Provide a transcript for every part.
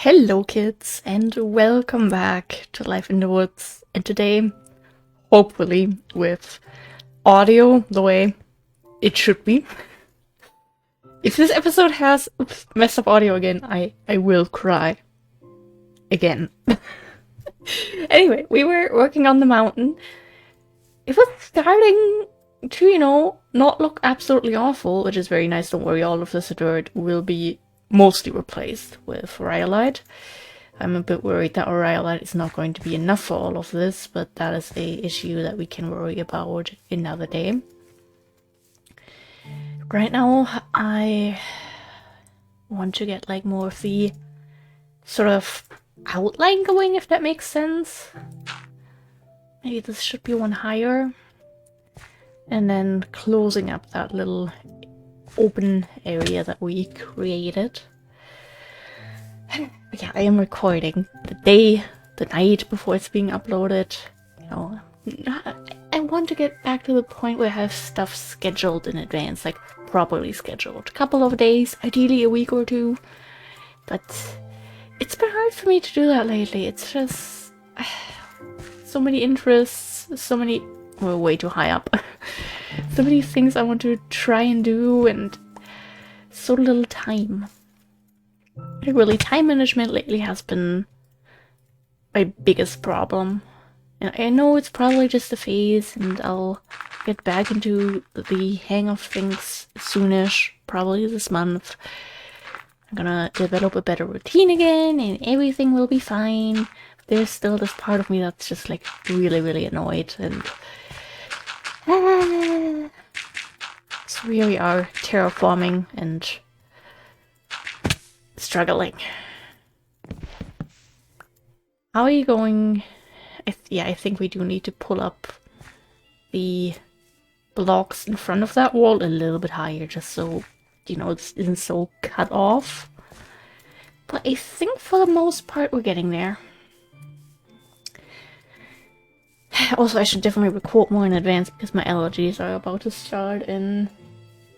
Hello kids and welcome back to Life in the Woods, and today, hopefully with audio the way it should be. If this episode has messed up audio again, I will cry. Again. Anyway, we were working on the mountain. It was starting to, not look absolutely awful, which is very nice. Don't worry, all of this dirt will be mostly replaced with rhyolite. I'm a bit worried that rhyolite is not going to be enough for all of this, but that is a issue that we can worry about another day. Right now, I want to get like more of the sort of outline going, if that makes sense. Maybe this should be one higher. And then closing up that little open area that we created. But yeah, I am recording the night before it's being uploaded. I want to get back to the point where I have stuff scheduled in advance, like properly scheduled. A couple of days, ideally a week or two. But it's been hard for me to do that lately. It's just so many interests, we're way too high up. So many things I want to try and do, and so little time. Really, time management lately has been my biggest problem. And I know it's probably just a phase, and I'll get back into the hang of things soonish, probably this month. I'm gonna develop a better routine again, and everything will be fine. There's still this part of me that's just like really, really annoyed, and so here we are, terraforming and struggling. How are you going? I think we do need to pull up the blocks in front of that wall a little bit higher, just so, this isn't so cut off. But I think for the most part we're getting there. Also, I should definitely record more in advance because my allergies are about to start in,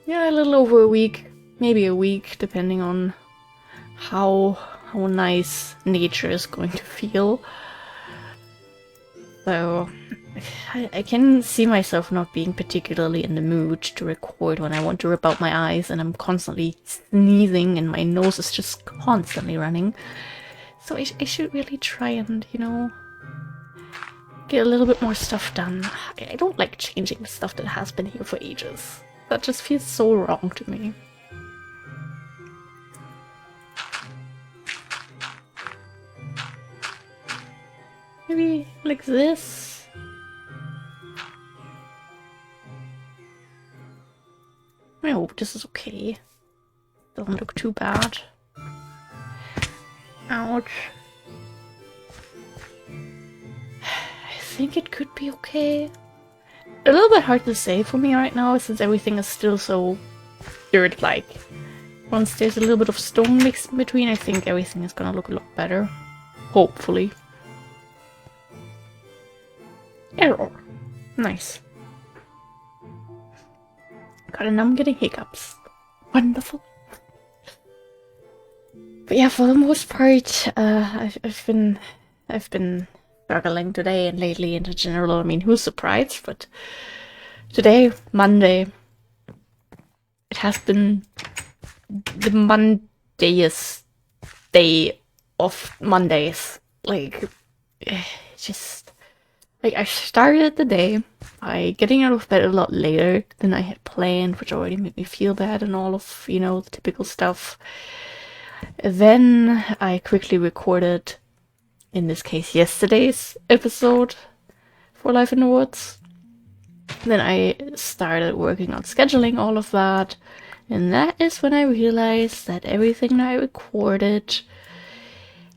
a little over a week. Maybe a week, depending on how nice nature is going to feel. So, I can see myself not being particularly in the mood to record when I want to rip out my eyes and I'm constantly sneezing and my nose is just constantly running. So I should really try and, get a little bit more stuff done. I don't like changing stuff that has been here for ages. That just feels so wrong to me. Maybe like this. I hope this is okay. Doesn't look too bad. Ouch. I think it could be okay. A little bit hard to say for me right now since everything is still so dirt-like. Once there's a little bit of stone mixed in between, I think everything is gonna look a lot better. Hopefully. Error. Nice. God, and I'm getting hiccups. Wonderful. But yeah, for the most part, I've been struggling today and lately in general. I mean, who's surprised? But today, Monday, it has been the Mondayest day of Mondays. Like, just like I started the day by getting out of bed a lot later than I had planned, which already made me feel bad and all of, the typical stuff. Then I quickly recorded, in this case, yesterday's episode for Life in the Woods. Then I started working on scheduling all of that, and that is when I realized that everything that I recorded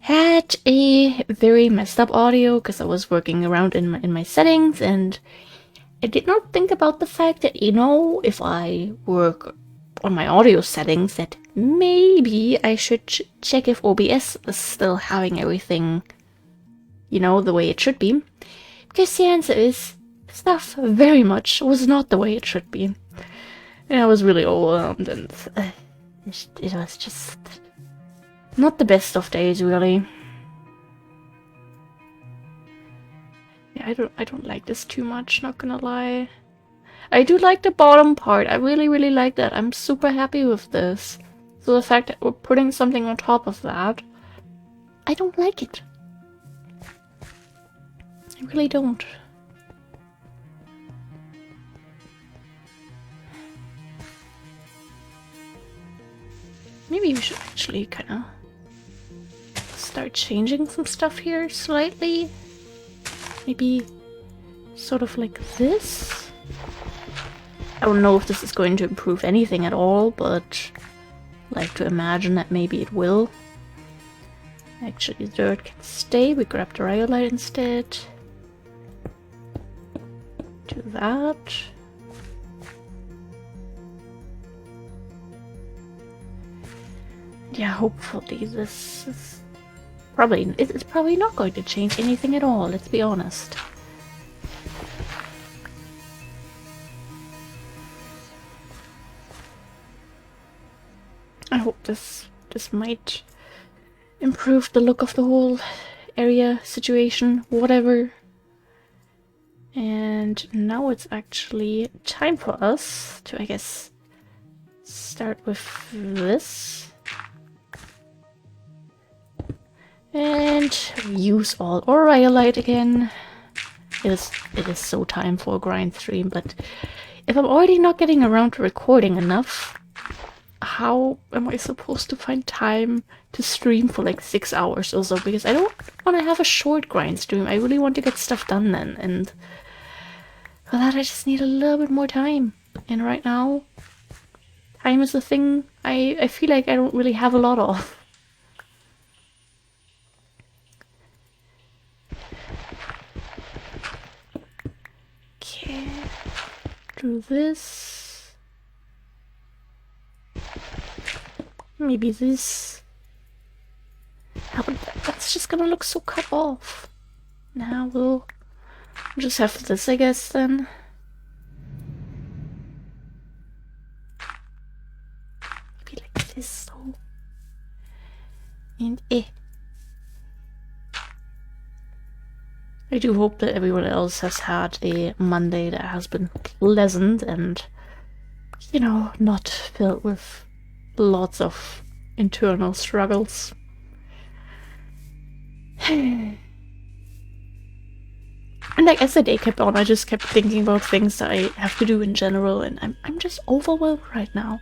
had a very messed up audio because I was working around in my settings, and I did not think about the fact that, if I work on my audio settings, that maybe I should check if OBS is still having everything the way it should be, because the answer is stuff very much was not the way it should be. And I was really overwhelmed, and it was just Not the best of days, really. Yeah, I don't like this too much, not gonna lie. I do like the bottom part. I really, really like that. I'm super happy with this. So the fact that we're putting something on top of that, I don't like it. I really don't. Maybe we should actually kind of start changing some stuff here slightly. Maybe sort of like this. I don't know if this is going to improve anything at all, but I like to imagine that maybe it will. Actually, the dirt can stay. We grab the rhyolite instead. Do that. Yeah, hopefully this is it's probably not going to change anything at all, let's be honest. I hope this might improve the look of the whole area, situation, whatever. And now it's actually time for us to, I guess, start with this. And use all our rhyolite again. It is so time for a grind stream, but if I'm already not getting around to recording enough, how am I supposed to find time to stream for like 6 hours or so? Because I don't want to have a short grind stream. I really want to get stuff done then, and for that I just need a little bit more time. And right now, time is the thing I feel like I don't really have a lot of. Okay, do this. Maybe this. Oh, but that's just gonna look so cut off. Now we'll just have this, I guess, then. Maybe like this, so. And I do hope that everyone else has had a Monday that has been pleasant and, you know, not filled with lots of internal struggles. And like as the day kept on, I just kept thinking about things that I have to do in general, and I'm just overwhelmed right now.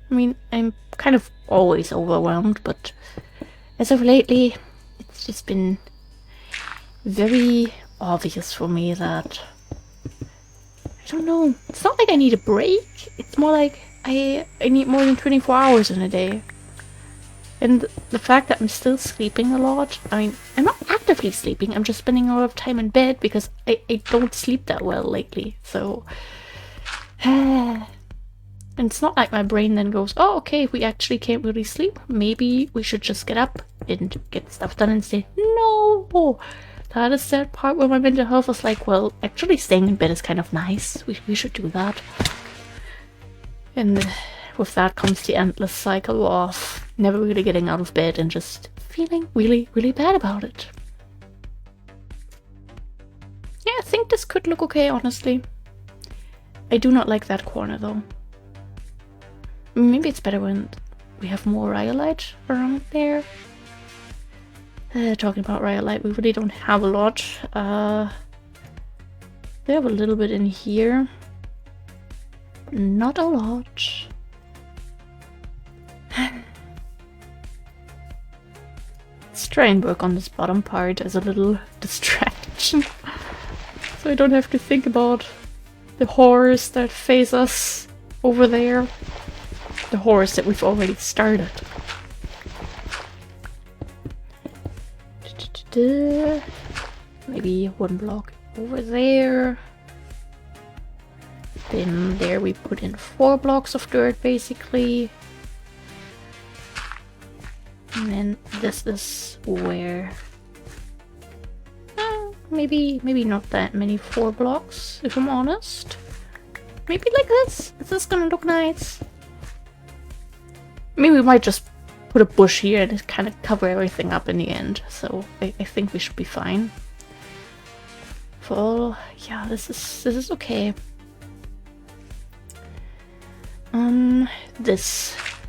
I mean, I'm kind of always overwhelmed, but as of lately, it's just been very obvious for me that I don't know. It's not like I need a break. It's more like I need more than 24 hours in a day. And the fact that I'm still sleeping a lot, I mean, I'm not actively sleeping, I'm just spending a lot of time in bed because I don't sleep that well lately, so. And it's not like my brain then goes, oh, okay, we actually can't really sleep. Maybe we should just get up and get stuff done instead. No! That is that part where my mental health was like, well, actually staying in bed is kind of nice. We should do that. And with that comes the endless cycle of never really getting out of bed and just feeling really, really bad about it. Yeah, I think this could look okay, honestly. I do not like that corner, though. Maybe it's better when we have more rhyolite around there. Talking about rhyolite, we really don't have a lot. We have a little bit in here. Not a lot. Let's try and work on this bottom part as a little distraction. So I don't have to think about the horrors that face us over there. The horrors that we've already started. Maybe one block over there. Then there we put in 4 blocks of dirt basically. And then this is where maybe not that many 4 blocks, if I'm honest. Maybe like this. Is this gonna look nice? Maybe we might just put a bush here to kind of cover everything up in the end. So I think we should be fine. For all, yeah, this is okay.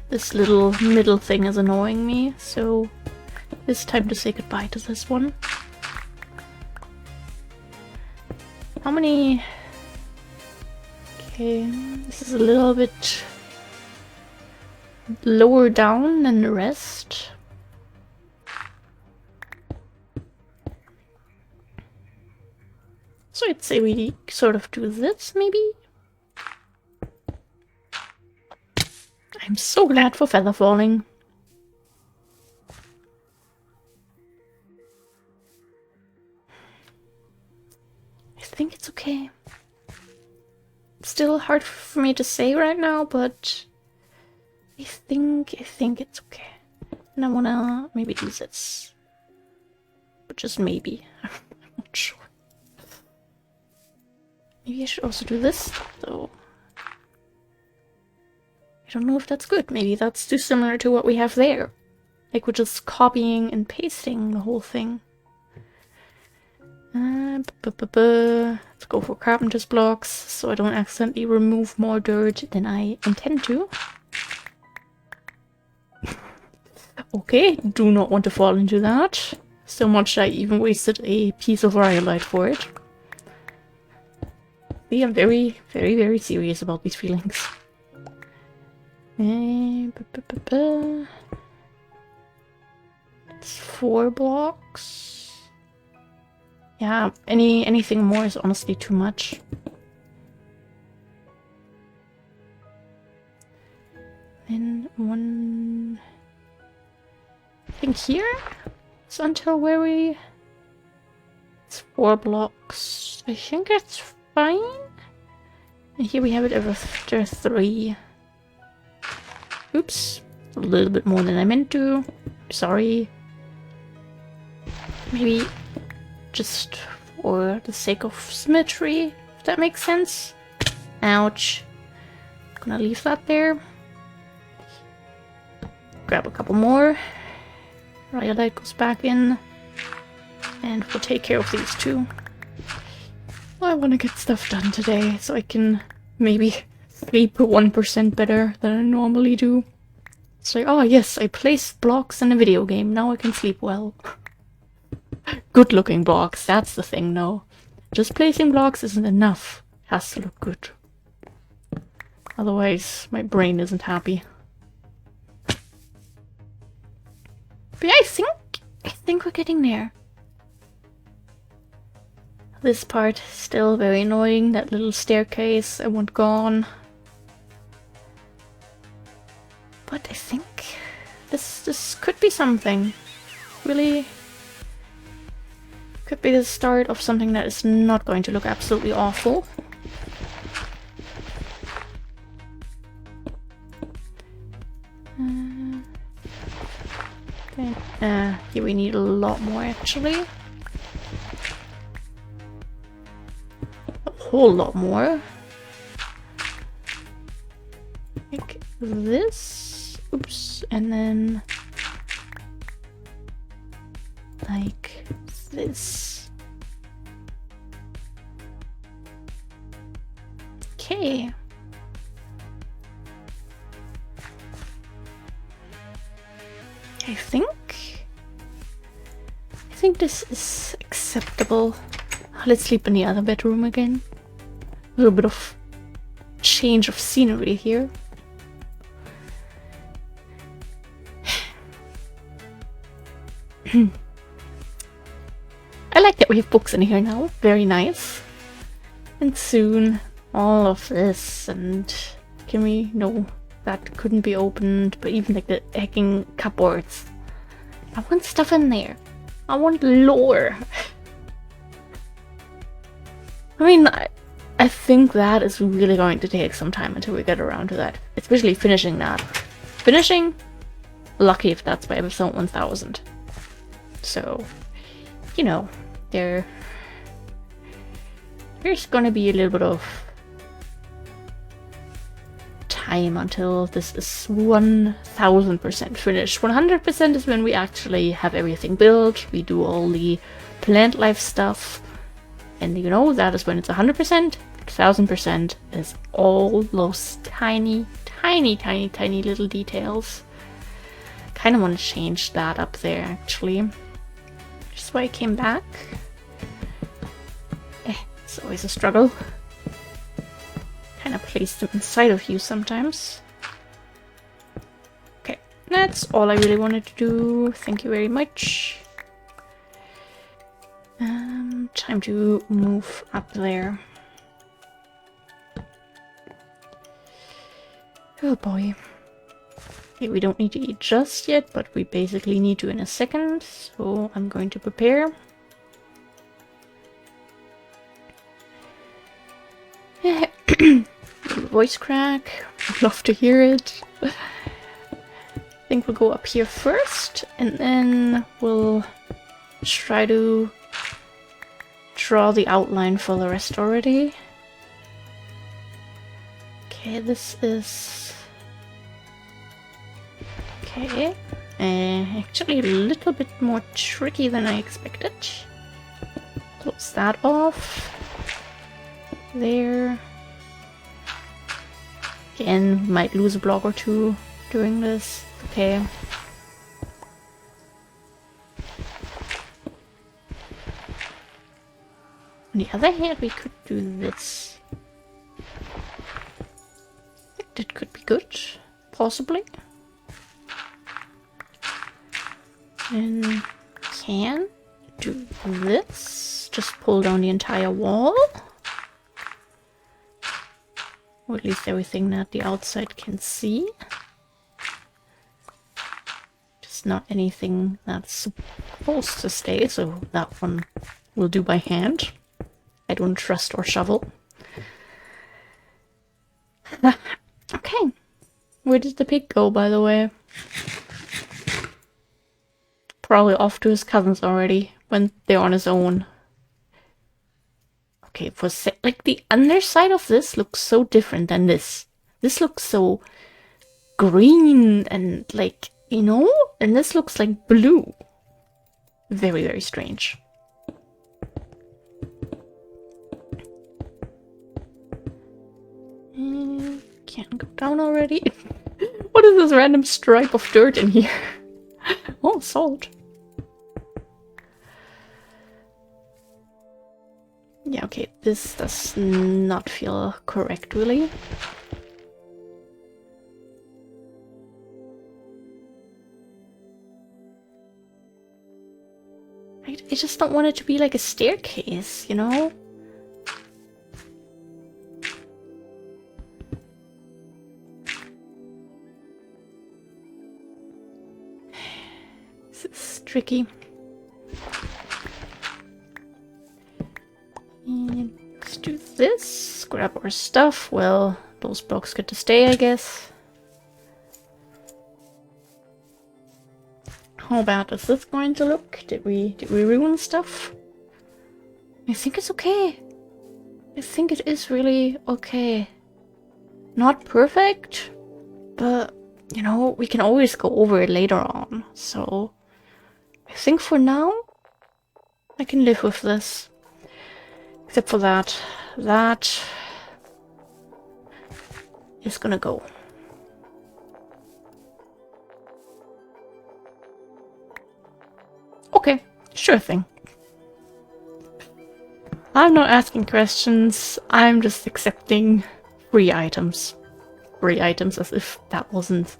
This little middle thing is annoying me, so it's time to say goodbye to this one. How many? Okay, this is a little bit lower down than the rest. So I'd say we sort of do this, maybe? I'm so glad for feather falling. I think it's okay. It's still hard for me to say right now, but I think it's okay. And I wanna maybe do this. But just maybe. I'm not sure. Maybe I should also do this, though. I don't know if that's good. Maybe that's too similar to what we have there. Like we're just copying and pasting the whole thing. Let's go for carpenter's blocks so I don't accidentally remove more dirt than I intend to. Okay, do not want to fall into that. So much I even wasted a piece of rhyolite for it. I am very, very, very serious about these feelings. It's 4 blocks. Yeah, anything more is honestly too much. Then one, I think here. It's until where we. It's 4 blocks. I think it's fine. And here we have it after 3. Oops, a little bit more than I meant to. Sorry. Maybe just for the sake of symmetry, if that makes sense. Ouch. Gonna leave that there. Grab a couple more. Rhyolite goes back in. And we'll take care of these two. I want to get stuff done today so I can maybe sleep 1% better than I normally do. It's like, oh yes, I placed blocks in a video game, now I can sleep well. Good looking blocks, that's the thing, no. Just placing blocks isn't enough. It has to look good. Otherwise, my brain isn't happy. But yeah, I think we're getting there. This part still very annoying, that little staircase I want gone. But I think this could be something. Really could be the start of something that is not going to look absolutely awful. Here we need a lot more actually. A whole lot more. Like this. Oops, and then like this. Okay. I think this is acceptable. Let's sleep in the other bedroom again. A little bit of change of scenery here. I like that we have books in here now. Very nice. And soon all of this, and can we? No, that couldn't be opened. But even like the hacking cupboards, I want stuff in there. I want lore. I mean, I think that is really going to take some time until we get around to that. Especially finishing that. Finishing, lucky if that's by episode 1000. So, you know, there's gonna be a little bit of time until this is 1000% finished. 100% is when we actually have everything built, we do all the plant life stuff, and you know, that is when it's 100%. 1000% is all those tiny little details. Kind of want to change that up there, actually. Just why I came back. It's always a struggle. Kind of place them inside of you sometimes. Okay, that's all I really wanted to do. Thank you very much. Time to move up there. Oh boy. Okay, we don't need to eat just yet, but we basically need to in a second, so I'm going to prepare. Voice crack. I'd love to hear it. I think we'll go up here first, and then we'll try to draw the outline for the rest already. Okay, this is... okay. Actually a little bit more tricky than I expected. Close that off. There. Again, might lose a block or two doing this. Okay. On the other hand, we could do this. I think that could be good. Possibly. And can do this. Just pull down the entire wall. Or at least everything that the outside can see. Just not anything that's supposed to stay, so that one will do by hand. I don't trust our shovel. Okay. Where did the pig go, by the way? Probably off to his cousins already, when they're on his own. Okay, for like the underside of this looks so different than this. This looks so green and like, you know? And this looks like blue. Very, very strange. Can't go down already. What is this random stripe of dirt in here? Oh, salt. Yeah, okay, this does not feel correct, really. I just don't want it to be like a staircase, you know? This is tricky. And let's do this. Grab our stuff. Well, those blocks get to stay, I guess. How bad is this going to look? Did we ruin stuff? I think it's okay. I think it is really okay. Not perfect, but you know, we can always go over it later on. So I think for now I can live with this. Except for that. That is gonna go. Okay, sure thing. I'm not asking questions, I'm just accepting free items. Free items as if that wasn't,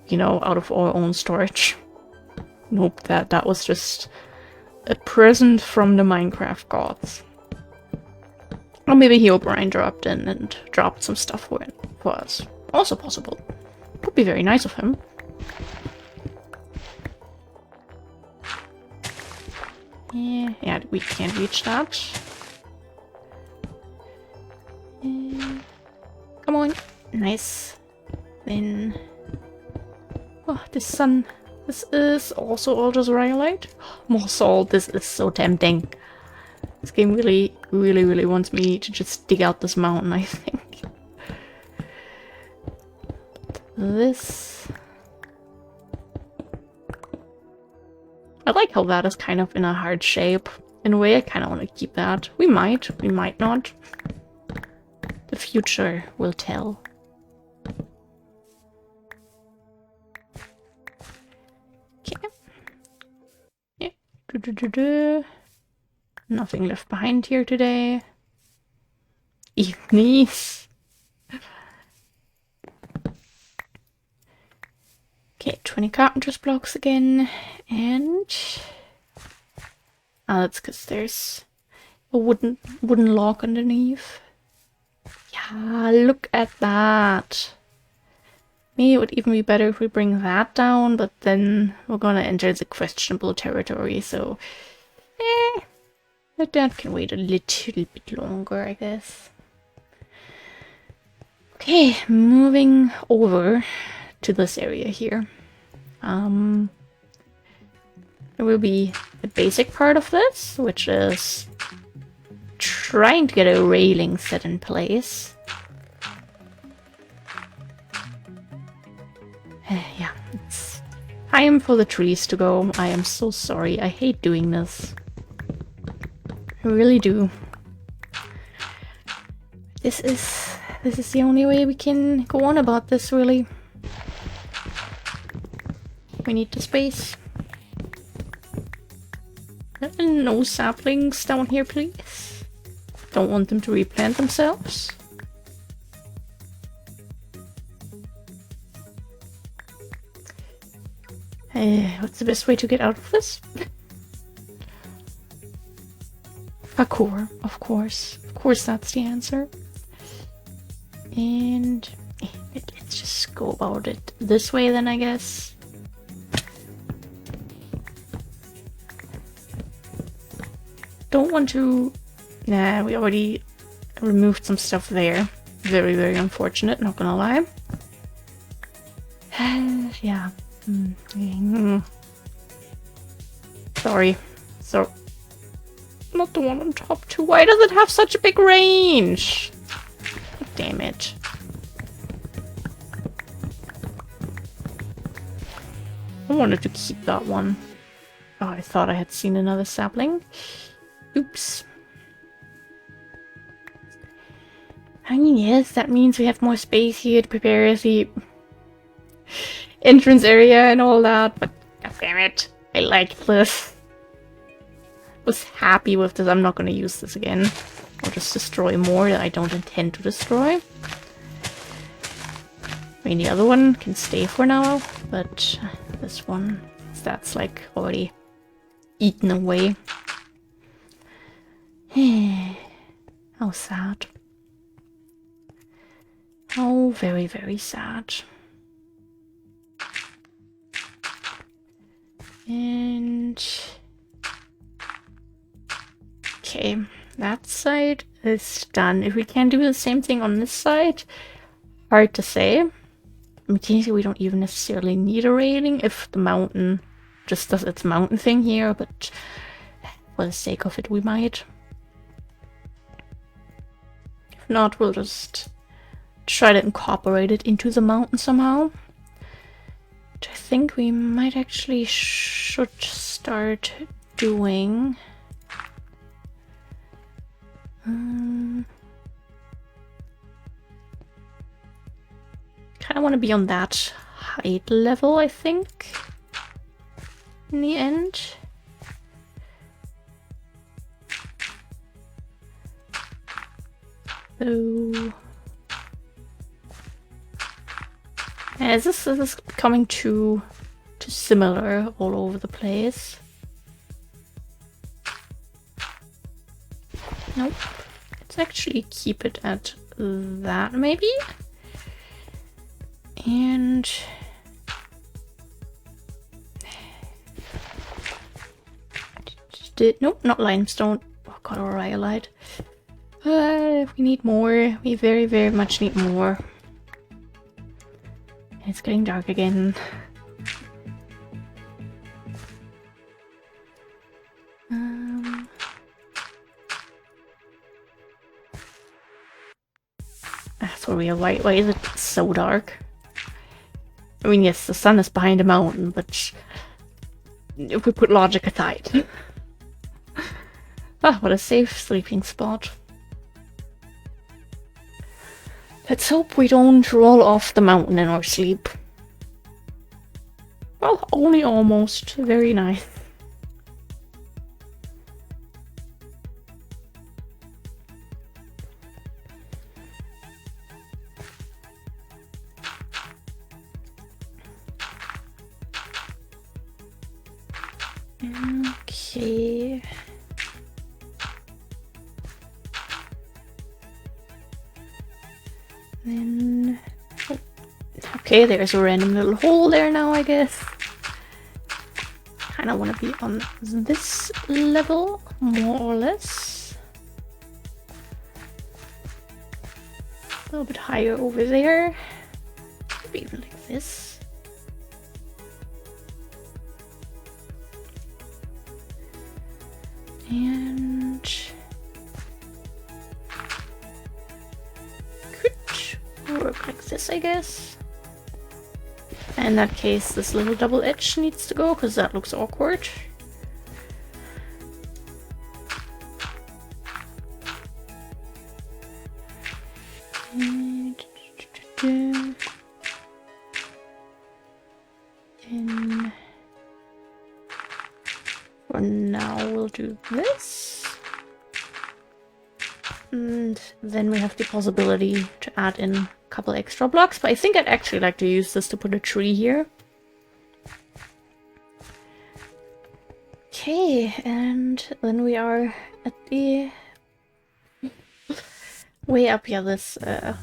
you know, out of our own storage. Nope, that was just a present from the Minecraft gods. Or maybe Herobrine dropped in and dropped some stuff for us. Also possible. Could be very nice of him. Yeah, we can't reach that. Come on. Nice. Then... oh, the sun. This is also all just rhyolite. More salt. This is so tempting. This game really wants me to just dig out this mountain, I think. this. I like how that is kind of in a hard shape. In a way, I kind of want to keep that. We might not. The future will tell. Okay. Yeah. Nothing left behind here today. Evenings. Okay, 20 carpenter's blocks again, and that's because there's a wooden log underneath. Yeah, look at that. Maybe it would even be better if we bring that down, but then we're gonna enter the questionable territory, so that can wait a little bit longer, I guess. Okay, moving over to this area here. There will be the basic part of this, which is trying to get a railing set in place. Yeah, it's time for the trees to go. I am so sorry. I hate doing this. I really do. This is the only way we can go on about this, really. We need the space. No saplings down here, please. Don't want them to replant themselves. What's the best way to get out of this? Parkour, of course. Of course that's the answer. And let's just go about it this way then, I guess. Don't want to... Nah, we already removed some stuff there. Very, very unfortunate, not gonna lie. Yeah. Sorry. So... Not the one on top too. Why does it have such a big range? Damn it. I wanted to keep that one. Oh, I thought I had seen another sapling. Oops. I mean, yes, that means we have more space here to prepare the entrance area and all that, but god damn it, I like this. Was happy with this. I'm not going to use this again. I'll just destroy more that I don't intend to destroy. I mean, the other one can stay for now, but this one, that's like already eaten away. How sad. Oh, very, very sad. And... okay, that side is done. If we can do the same thing on this side, hard to say. Mechanically, we don't even necessarily need a railing if the mountain just does its mountain thing here, but for the sake of it, we might. If not, we'll just try to incorporate it into the mountain somehow. Which I think we might actually should start doing. Kind of want to be on that height level, I think, in the end. So, yeah, this is becoming too similar all over the place. Nope. Let's actually keep it at that, maybe. And nope, not limestone. Oh god, alright, I lied. We need more. We very, very much need more. It's getting dark again. For real, why is it so dark? I mean, yes, the sun is behind the mountain, but if we put logic aside. Ah, what a safe sleeping spot. Let's hope we don't roll off the mountain in our sleep. Well, only almost. Very nice. Okay. Then... oh. Okay, there's a random little hole there now, I guess. Kinda wanna be on this level, more or less. A little bit higher over there. Maybe even like this. And could work like this, I guess. In that case, this little double edge needs to go because that looks awkward. And for now, we'll do this. And then we have the possibility to add in a couple extra blocks, but I think I'd actually like to use this to put a tree here. Okay, and then we are at the way up. Yeah, this, I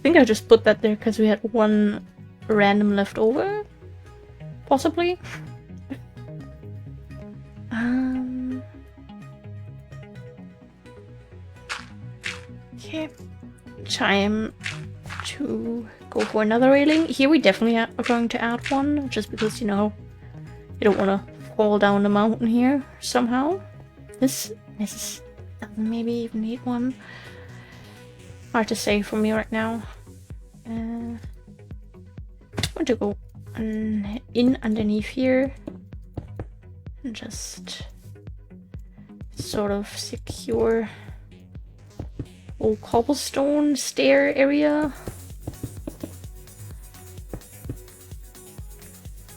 think I just put that there because we had one random left over, possibly. Okay, time to go for another railing. Here we definitely are going to add one, just because, you know, you don't want to fall down the mountain here somehow. This doesn't maybe even need one. Hard to say for me right now. I want to go in underneath here and just sort of secure old cobblestone stair area.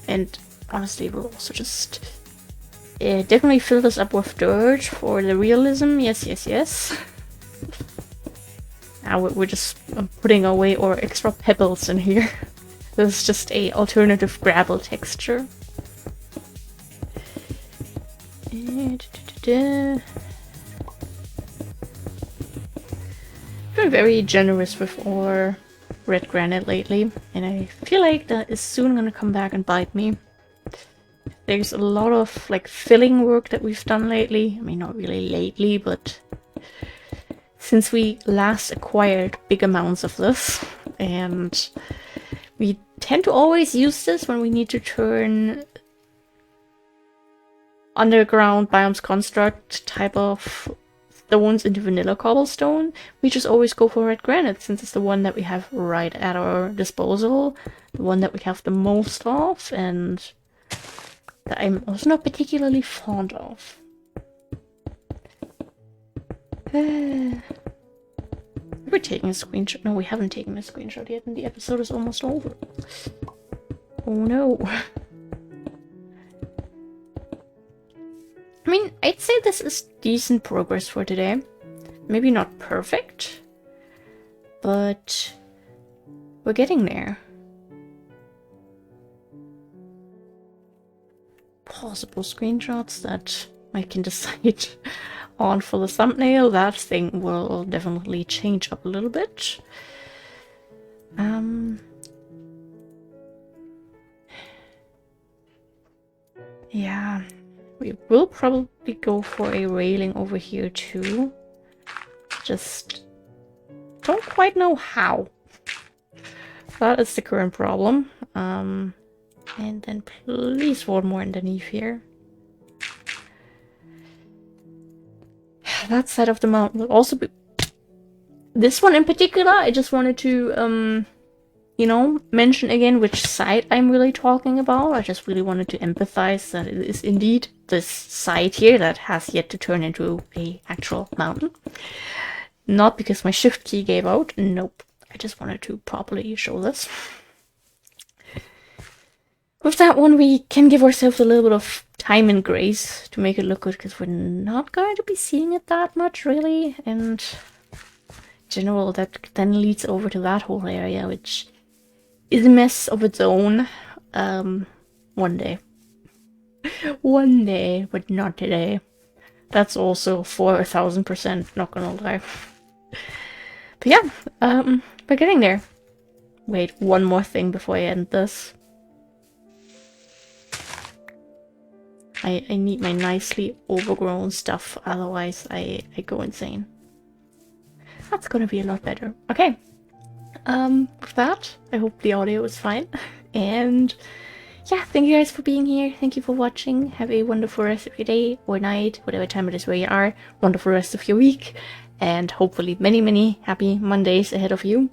And honestly, we'll also just definitely fill this up with dirt for the realism. Yes, yes, yes. Now we're just putting away our extra pebbles in here. This is just a alternative gravel texture. Been very generous with our red granite lately, and I feel like that is soon gonna come back and bite me. There's a lot of like filling work that we've done lately. I mean, not really lately, but since we last acquired big amounts of this, and we tend to always use this when we need to turn underground biomes construct type of stones into vanilla cobblestone. We just always go for red granite since it's the one that we have right at our disposal, the one that we have the most of, and that I'm also not particularly fond of. We're taking a screenshot. No, we haven't taken a screenshot yet, and the episode is almost over. Oh no. I mean, I'd say this is decent progress for today. Maybe not perfect, but we're getting there. Possible screenshots that I can decide on for the thumbnail. That thing will definitely change up a little bit. Yeah. We will probably go for a railing over here too. Just don't quite know how. That is the current problem. And then please one more underneath here. That side of the mountain will also be... This one in particular, I just wanted to, you know, mention again which side I'm really talking about. I just really wanted to empathize that it is indeed this side here that has yet to turn into a actual mountain. Not because my shift key gave out, nope. I just wanted to properly show this. With that one, we can give ourselves a little bit of time and grace to make it look good, because we're not going to be seeing it that much, really. And in general, that then leads over to that whole area, which is a mess of its own. One day. One day, but not today. That's also 4,000%, not gonna lie. But yeah, we're getting there. Wait, one more thing before I end this. I need my nicely overgrown stuff, otherwise I go insane. That's gonna be a lot better. Okay. With that, I hope the audio is fine. And yeah, thank you guys for being here. Thank you for watching. Have a wonderful rest of your day or night, whatever time it is where you are. Wonderful rest of your week. And hopefully many, many happy Mondays ahead of you.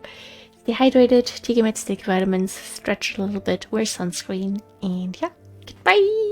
Stay hydrated, take your meds, take vitamins, stretch a little bit, wear sunscreen, and yeah, goodbye!